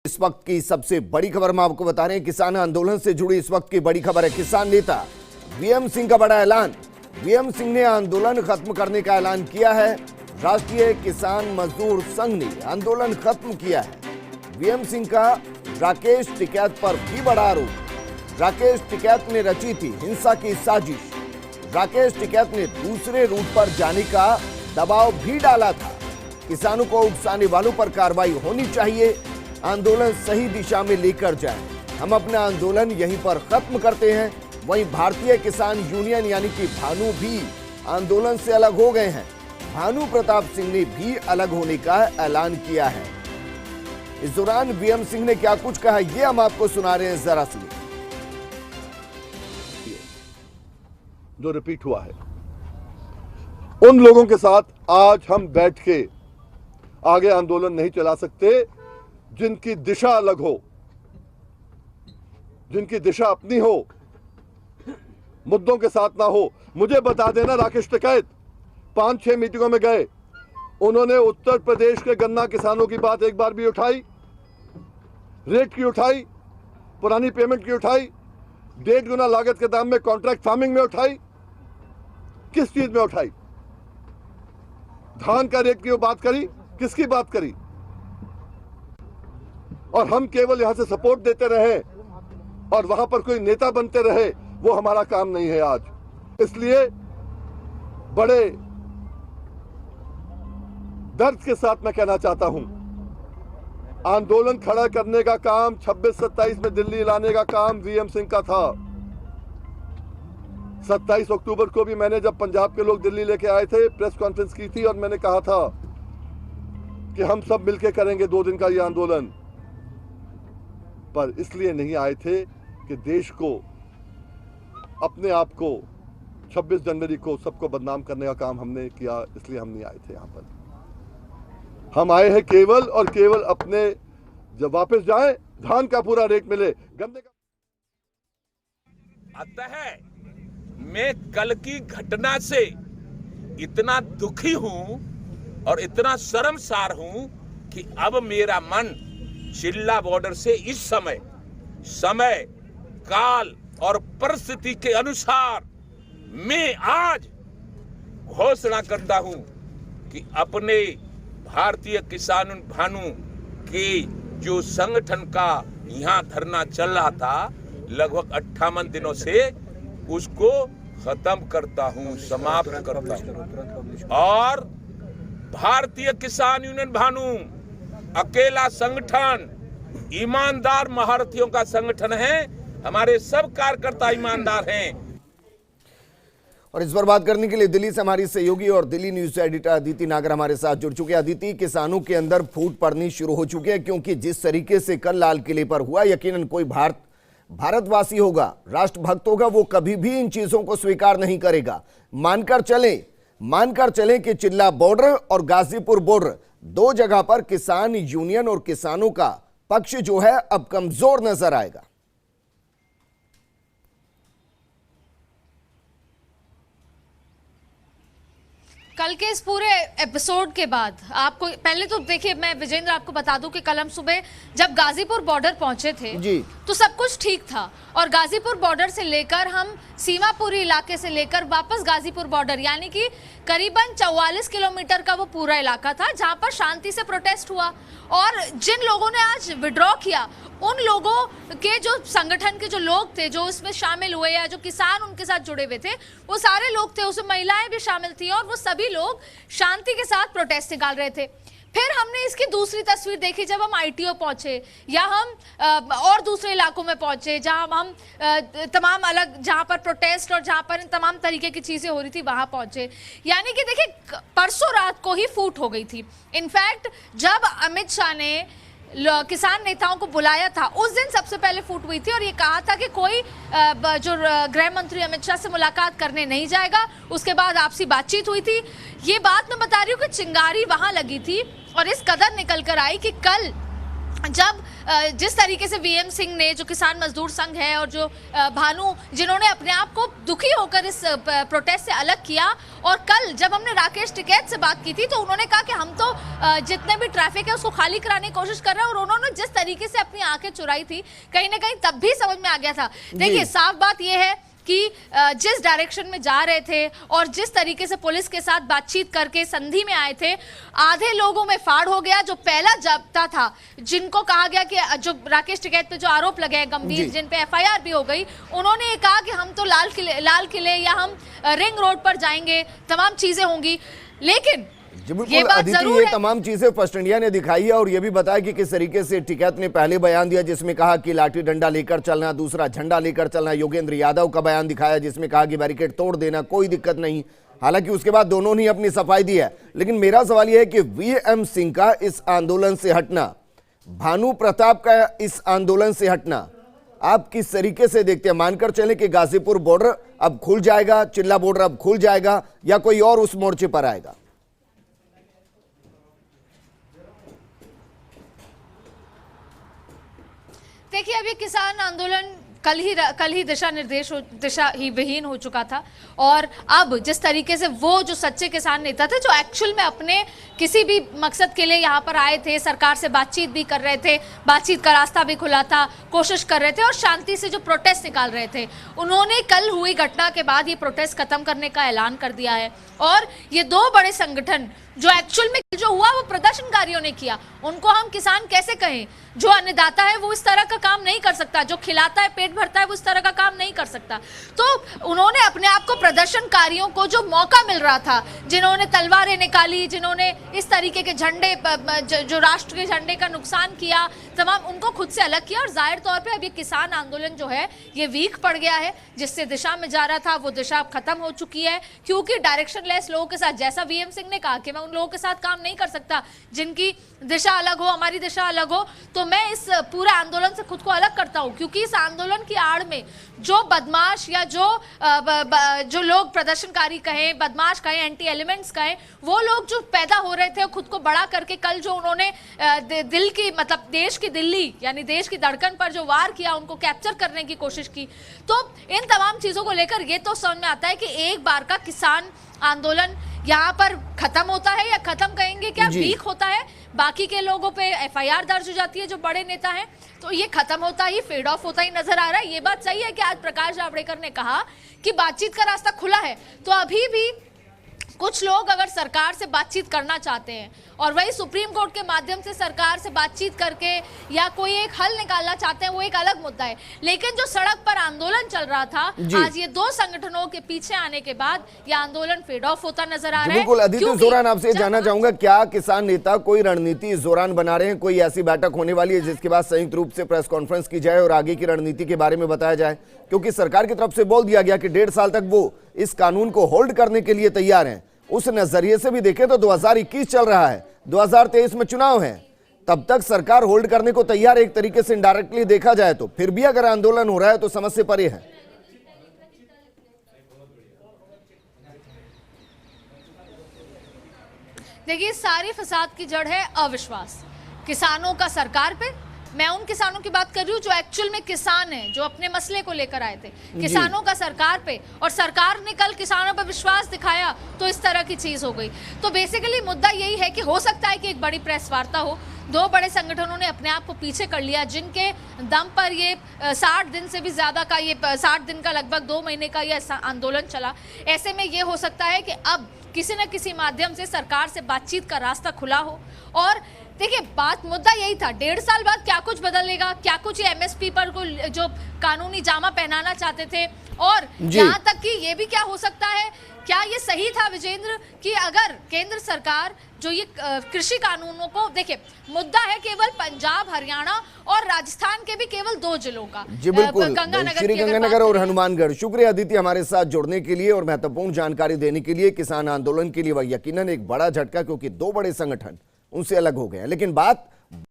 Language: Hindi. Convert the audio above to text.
इस वक्त की सबसे बड़ी खबर हम आपको बता रहे हैं। किसान आंदोलन से जुड़ी इस वक्त की बड़ी खबर है। किसान नेता वीएम सिंह का बड़ा ऐलान। वीएम सिंह ने आंदोलन खत्म करने का ऐलान किया है। राष्ट्रीय किसान मजदूर संघ ने आंदोलन खत्म किया है। वीएम सिंह का राकेश टिकैत पर भी बड़ा आरोप। राकेश टिकैत ने रची थी हिंसा की साजिश। राकेश टिकैत ने दूसरे रूट पर जाने का दबाव भी डाला था। किसानों को उकसाने वालों पर कार्रवाई होनी चाहिए, आंदोलन सही दिशा में लेकर जाए। हम अपना आंदोलन यहीं पर खत्म करते हैं। वहीं भारतीय किसान यूनियन यानी कि भानु भी आंदोलन से अलग हो गए हैं। भानु प्रताप सिंह ने भी अलग होने का ऐलान किया है। इस दौरान वीएम सिंह ने क्या कुछ कहा, यह हम आपको सुना रहे हैं, जरा सुनिए। जो रिपीट हुआ है, उन लोगों के साथ आज हम बैठ के आगे आंदोलन नहीं चला सकते जिनकी दिशा अलग हो, जिनकी दिशा अपनी हो, मुद्दों के साथ ना हो। मुझे बता देना, राकेश टिकैत 5-6 मीटिंगों में गए, उन्होंने उत्तर प्रदेश के गन्ना किसानों की बात एक बार भी उठाई? रेट की उठाई, पुरानी पेमेंट की उठाई, 1.5 गुना लागत के दाम में कॉन्ट्रैक्ट फार्मिंग में उठाई? किस चीज में उठाई? धान का रेट की वो बात करी? किसकी बात करी? और हम केवल यहां से सपोर्ट देते रहे और वहां पर कोई नेता बनते रहे, वो हमारा काम नहीं है आज। इसलिए बड़े दर्द के साथ मैं कहना चाहता हूं, आंदोलन खड़ा करने का काम 26-27 में दिल्ली लाने का काम वीएम सिंह का था। 27 अक्टूबर को भी मैंने, जब पंजाब के लोग दिल्ली लेके आए थे, प्रेस कॉन्फ्रेंस की थी और मैंने कहा था कि हम सब मिलकर करेंगे 2 दिन का ये आंदोलन। पर इसलिए नहीं आए थे कि देश को, अपने आप को 26 जनवरी को सबको बदनाम करने का काम हमने किया, इसलिए हम नहीं आए थे यहां पर। हम आए हैं केवल और केवल अपने, जब वापस जाएं धान का पूरा रेट मिले, गन्ने का। अतः मैं कल की घटना से इतना दुखी हूं और इतना शर्मसार हूं कि अब मेरा मन चिल्ला बॉर्डर से इस समय काल और परिस्थिति के अनुसार मैं आज घोषणा करता हूं कि अपने भारतीय किसान भानु के जो संगठन का यहां धरना चल रहा था लगभग 58 दिनों से, उसको खत्म करता हूं, समाप्त करता हूं। और भारतीय किसान यूनियन भानु अकेला संगठन, ईमानदार महारथियों का संगठन है। हमारे सब कार्यकर्ता ईमानदार हैं। और इस पर बात करने के लिए दिल्ली से हमारी सहयोगी और दिल्ली न्यूज एडिटर अदिति नागर हमारे साथ जुड़ चुके हैं। अदिति, किसानों के अंदर फूट पड़नी शुरू हो चुकी है, क्योंकि जिस तरीके से कल लाल किले पर हुआ, यकीनन कोई भारतवासी होगा, राष्ट्रभक्त होगा, वो कभी भी इन चीजों को स्वीकार नहीं करेगा। मानकर चलें कि चिल्ला बॉर्डर और गाजीपुर बॉर्डर, 2 जगह पर किसान यूनियन और किसानों का पक्ष जो है अब कमजोर नजर आएगा। कल के इस पूरे एपिसोड के बाद आपको, पहले तो देखिए, मैं विजेंद्र आपको बता दूं कि कल हम सुबह जब गाजीपुर बॉर्डर पहुंचे थे जी, तो सब कुछ ठीक था। और गाजीपुर बॉर्डर से लेकर हम सीमापुरी इलाके से लेकर वापस गाजीपुर बॉर्डर, यानी कि करीबन 44 किलोमीटर का वो पूरा इलाका था जहां पर शांति से प्रोटेस्ट हुआ। और जिन लोगों ने आज विड्रॉ किया, उन लोगों के जो संगठन के जो लोग थे जो इसमें शामिल हुए या जो किसान उनके साथ जुड़े हुए थे, वो सारे लोग थे, उसमें महिलाएं भी शामिल थी और वो सभी लोग शांति के साथ प्रोटेस्ट निकाल रहे थे। फिर हमने इसकी दूसरी तस्वीर देखी जब हम आईटीओ पहुंचे या हम और दूसरे इलाकों में पहुंचे जहां हम तमाम अलग, जहां पर प्रोटेस्ट और जहां पर इन तमाम तरीके की चीजें हो रही थी, वहां पहुंचे। यानी कि देखिए, परसों रात को ही फूट हो गई थी। इनफैक्ट जब अमित शाह ने किसान नेताओं को बुलाया था, उस दिन सबसे पहले फूट हुई थी और ये कहा था कि कोई जो गृह मंत्री अमित शाह से मुलाकात करने नहीं जाएगा। उसके बाद आपसी बातचीत हुई थी। ये बात मैं बता रही हूँ कि चिंगारी वहां लगी थी और इस कदर निकल कर आई कि कल जब जिस तरीके से वीएम सिंह ने, जो किसान मजदूर संघ है, और जो भानु, जिन्होंने अपने आप को दुखी होकर इस प्रोटेस्ट से अलग किया, और कल जब हमने राकेश टिकैत से बात की थी तो उन्होंने कहा कि हम तो जितने भी ट्रैफिक है उसको खाली कराने की कोशिश कर रहे हैं, और उन्होंने जिस तरीके से अपनी आंखें चुराई थी, कहीं ना कहीं तब भी समझ में आ गया था। देखिए, साफ बात यह है कि जिस डायरेक्शन में जा रहे थे और जिस तरीके से पुलिस के साथ बातचीत करके संधि में आए थे, आधे लोगों में फाड़ हो गया। जो पहला जब्ता था, जिनको कहा गया कि जो राकेश टिकैत पे जो आरोप लगे हैं गंभीर, जिन पे एफआईआर भी हो गई, उन्होंने ये कहा कि हम तो लाल किले या हम रिंग रोड पर जाएंगे, तमाम चीजें होंगी। लेकिन बिल्कुल अदिति, ये तमाम चीजें फर्स्ट इंडिया ने दिखाई है और ये भी बताया कि किस तरीके से टिकैत ने पहले बयान दिया जिसमें कहा कि लाठी डंडा लेकर चलना, दूसरा झंडा लेकर चलना। योगेंद्र यादव का बयान दिखाया जिसमें कहा कि बैरिकेड तोड़ देना, कोई दिक्कत नहीं। हालांकि उसके बाद दोनों ने अपनी सफाई दी है। लेकिन मेरा सवाल यह है कि वीएम सिंह का इस आंदोलन से हटना, भानु प्रताप का इस आंदोलन से हटना, आप किस तरीके से देखते हैं? मानकर चले कि गाजीपुर बॉर्डर अब खुल जाएगा, चिल्ला बॉर्डर अब खुल जाएगा, या कोई और उस मोर्चे पर आएगा? देखिए, अभी किसान आंदोलन कल ही दिशा ही विहीन हो चुका था, और अब जिस तरीके से वो जो सच्चे किसान नेता थे, जो एक्चुअल में अपने किसी भी मकसद के लिए यहाँ पर आए थे, सरकार से बातचीत भी कर रहे थे, बातचीत का रास्ता भी खुला था, कोशिश कर रहे थे और शांति से जो प्रोटेस्ट निकाल रहे थे, उन्होंने कल हुई घटना के बाद ये प्रोटेस्ट खत्म करने का ऐलान कर दिया है। और ये दो बड़े संगठन जो एक्चुअल में जो हुआ वो प्रदर्शनकारियों ने किया, उनको हम किसान कैसे कहें? जो अन्नदाता है वो इस तरह का काम नहीं कर सकता, जो खिलाता है, पेट भरता है, वो इस तरह का काम नहीं कर सकता। तो उन्होंने अपने आप को, प्रदर्शनकारियों को जो मौका मिल रहा था, जिन्होंने तलवारें निकाली, जिन्होंने इस तरीके के झंडे, जो राष्ट्र के झंडे का नुकसान किया, तमाम उनको खुद से अलग किया। और जाहिर तौर पे अब ये किसान आंदोलन जो है ये वीक पड़ गया है। जिससे दिशा में जा रहा था वो दिशा अब खत्म हो चुकी है, क्योंकि डायरेक्शनलेस लोगों के साथ, जैसा वीएम सिंह ने कहा कि मैं उन लोगों के साथ काम नहीं कर सकता जिनकी दिशा अलग हो, हमारी दिशा अलग हो, तो मैं इस पूरे आंदोलन से खुद को अलग करता हूं। क्योंकि इस आंदोलन की आड़ में जो बदमाश या जो लोग प्रदर्शनकारी कहें, बदमाश कहें, एंटी एलिमेंट्स कहें, वो लोग जो पैदा हो रहे थे खुद को बड़ा करके, कल जो उन्होंने दिल की, मतलब देश की दिल्ली यानी देश की धड़कन पर जो वार किया, उनको कैप्चर करने की कोशिश की, तो इन तमाम चीजों को लेकर ये तो समझ में आता है कि एक बार का किसान आंदोलन यहाँ पर खत्म होता है, या खत्म कहेंगे क्या, वीक होता है। बाकी के लोगों पे एफआईआर दर्ज हो जाती है जो बड़े नेता हैं, तो ये खत्म होता ही, फेड ऑफ होता ही नजर आ रहा है। ये बात सही है कि आज प्रकाश जावड़ेकर ने कहा कि बातचीत का रास्ता खुला है, तो अभी भी कुछ लोग अगर सरकार से बातचीत करना चाहते हैं और वही सुप्रीम कोर्ट के माध्यम से सरकार से बातचीत करके या कोई एक हल निकालना चाहते हैं, वो एक अलग मुद्दा है। लेकिन जो सड़क पर आंदोलन चल रहा था, आज ये दो संगठनों के पीछे आने के बाद ये आंदोलन फेड ऑफ होता नजर आ रहा है। बिल्कुल अदिति जोरान, आपसे जानना चाहूंगा, क्या किसान नेता कोई रणनीति इस दौरान बना रहे हैं? कोई ऐसी बैठक होने वाली है जिसके बाद संयुक्त रूप से प्रेस कॉन्फ्रेंस की जाए और आगे की रणनीति के बारे में बताया जाए? क्योंकि सरकार की तरफ से बोल दिया गया कि 1.5 साल तक वो इस कानून को होल्ड करने के लिए तैयार हैं। उस नजरिए से भी देखें तो 2021 चल रहा है, 2023 में चुनाव है, तब तक सरकार होल्ड करने को तैयार है। एक तरीके से इनडायरेक्टली देखा जाए तो फिर भी अगर आंदोलन हो रहा है तो समझ से परे है। देखिए, सारी फसाद की जड़ है अविश्वास किसानों का सरकार पे। मैं उन किसानों की बात कर रही हूँ जो एक्चुअल में किसान हैं, जो अपने मसले को लेकर आए थे, किसानों का सरकार पे, और सरकार ने कल किसानों पर विश्वास दिखाया तो इस तरह की चीज हो गई। तो बेसिकली मुद्दा यही है कि हो सकता है कि एक बड़ी प्रेस वार्ता हो, दो बड़े संगठनों ने अपने आप को पीछे कर लिया, जिनके दम पर ये 60 दिन से भी ज्यादा का, ये 60 दिन का, लगभग 2 महीने का ये आंदोलन चला। ऐसे में ये हो सकता है कि अब किसी न किसी माध्यम से सरकार से बातचीत का रास्ता खुला हो। और देखिए, बात मुद्दा यही था, 1.5 साल बाद क्या कुछ बदलेगा, क्या कुछ ये एमएसपी पर को जो कानूनी जामा पहनाना चाहते थे, और यहाँ तक कि ये भी क्या हो सकता है, क्या ये सही था विजेंद्र कि अगर केंद्र सरकार जो ये कृषि कानूनों को, देखिए मुद्दा है केवल पंजाब, हरियाणा और राजस्थान के भी केवल 2 जिलों का, जी बिल्कुल, श्री गंगानगर और हनुमानगढ़। शुक्रिया अदिति हमारे साथ जुड़ने के लिए और महत्वपूर्ण जानकारी देने के लिए। किसान आंदोलन के लिए वह यकीनन एक बड़ा झटका, क्योंकि 2 बड़े संगठन उनसे अलग हो गए हैं। लेकिन बात